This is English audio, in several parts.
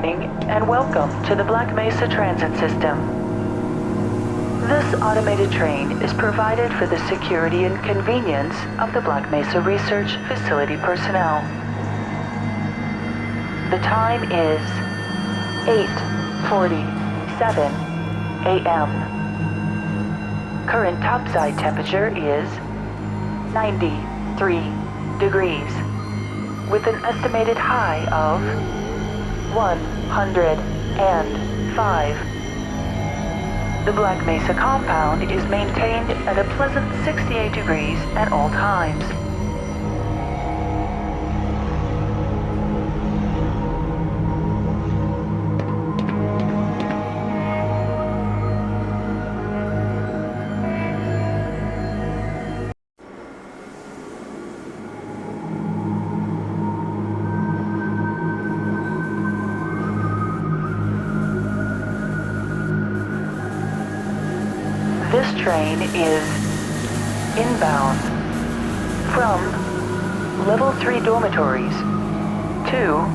morning and welcome to the Black Mesa Transit System. This automated train is provided for the security and convenience of the Black Mesa Research Facility personnel. The time is 8:47 a.m. Current topside temperature is 93 degrees, with an estimated high of 105. The Black Mesa compound is maintained at a pleasant 68 degrees at all times. This train is inbound from Level 3 dormitories to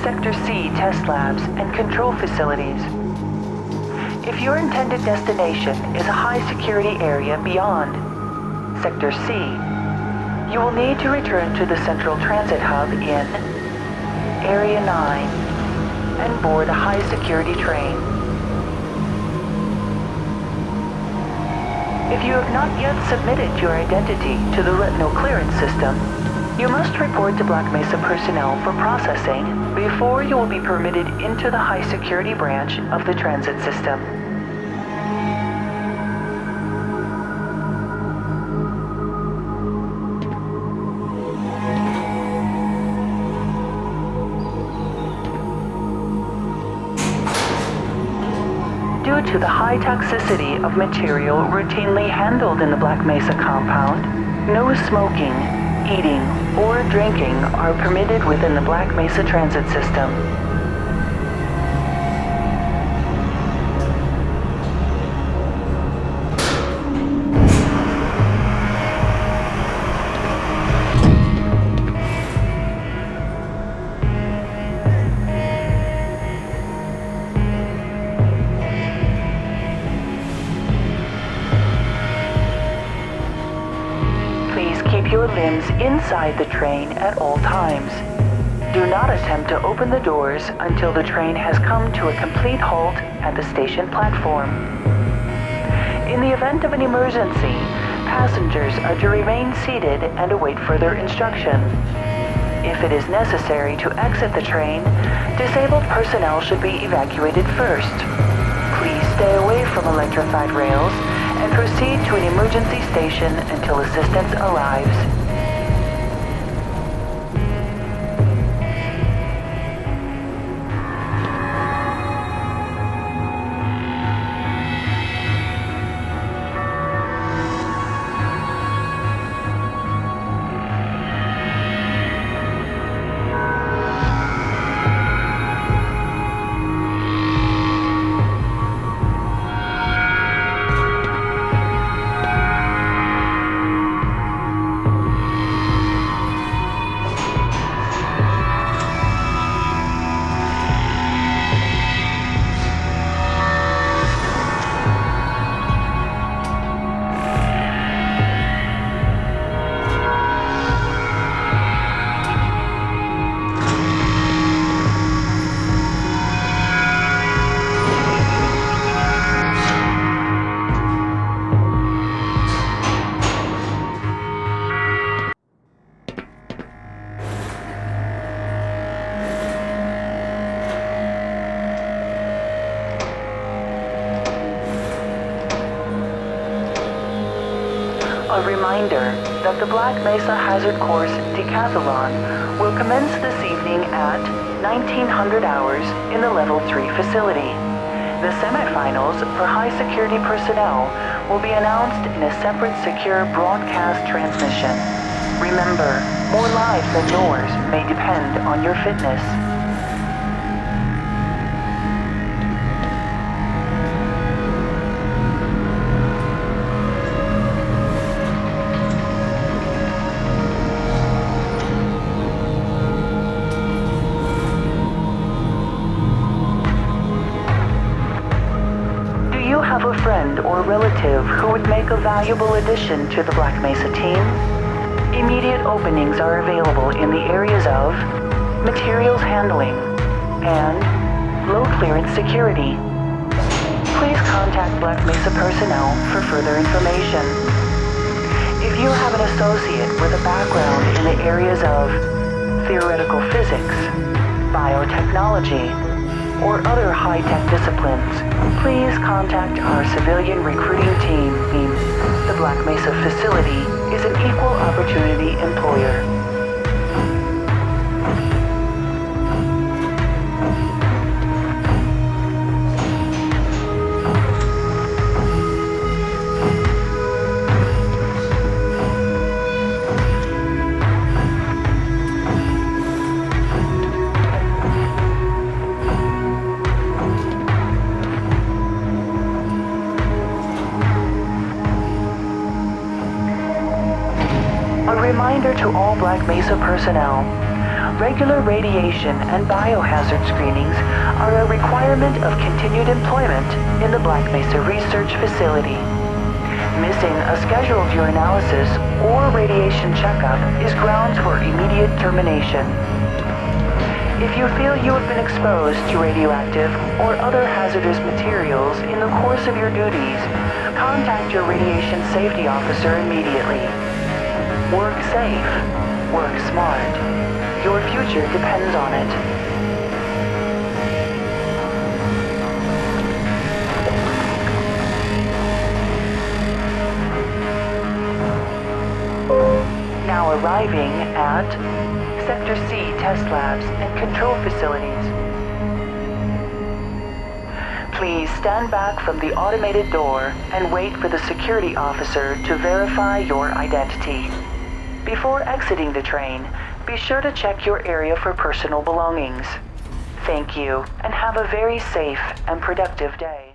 Sector C test labs and control facilities. If your intended destination is a high security area beyond Sector C, you will need to return to the Central Transit Hub in Area 9 and board a high security train. If you have not yet submitted your identity to the retinal clearance system, you must report to Black Mesa personnel for processing before you will be permitted into the high security branch of the transit system. Due to the high toxicity of material routinely handled in the Black Mesa compound, no smoking, eating, or drinking are permitted within the Black Mesa transit system. Keep your limbs inside the train at all times. Do not attempt to open the doors until the train has come to a complete halt at the station platform. In the event of an emergency, passengers are to remain seated and await further instruction. If it is necessary to exit the train, disabled personnel should be evacuated first. Please stay away from electrified rails and proceed to an emergency station until assistance arrives. A reminder that the Black Mesa Hazard Course Decathlon will commence this evening at 1900 hours in the Level 3 facility. The semifinals for high security personnel will be announced in a separate secure broadcast transmission. Remember, more lives than yours may depend on your fitness. friend or relative who would make a valuable addition to the Black Mesa team, immediate openings are available in the areas of materials handling and low clearance security. Please contact Black Mesa personnel for further information. If you have an associate with a background in the areas of theoretical physics, biotechnology, or other high-tech disciplines, please contact our civilian recruiting team. The Black Mesa facility is an equal opportunity employer. A reminder to all Black Mesa personnel, regular radiation and biohazard screenings are a requirement of continued employment in the Black Mesa Research Facility. Missing a scheduled urinalysis or radiation checkup is grounds for immediate termination. If you feel you have been exposed to radioactive or other hazardous materials in the course of your duties, contact your radiation safety officer immediately. Work safe. Work smart. Your future depends on it. Now arriving at Sector C test labs and control facilities. Please stand back from the automated door and wait for the security officer to verify your identity. Before exiting the train, be sure to check your area for personal belongings. Thank you, and have a very safe and productive day.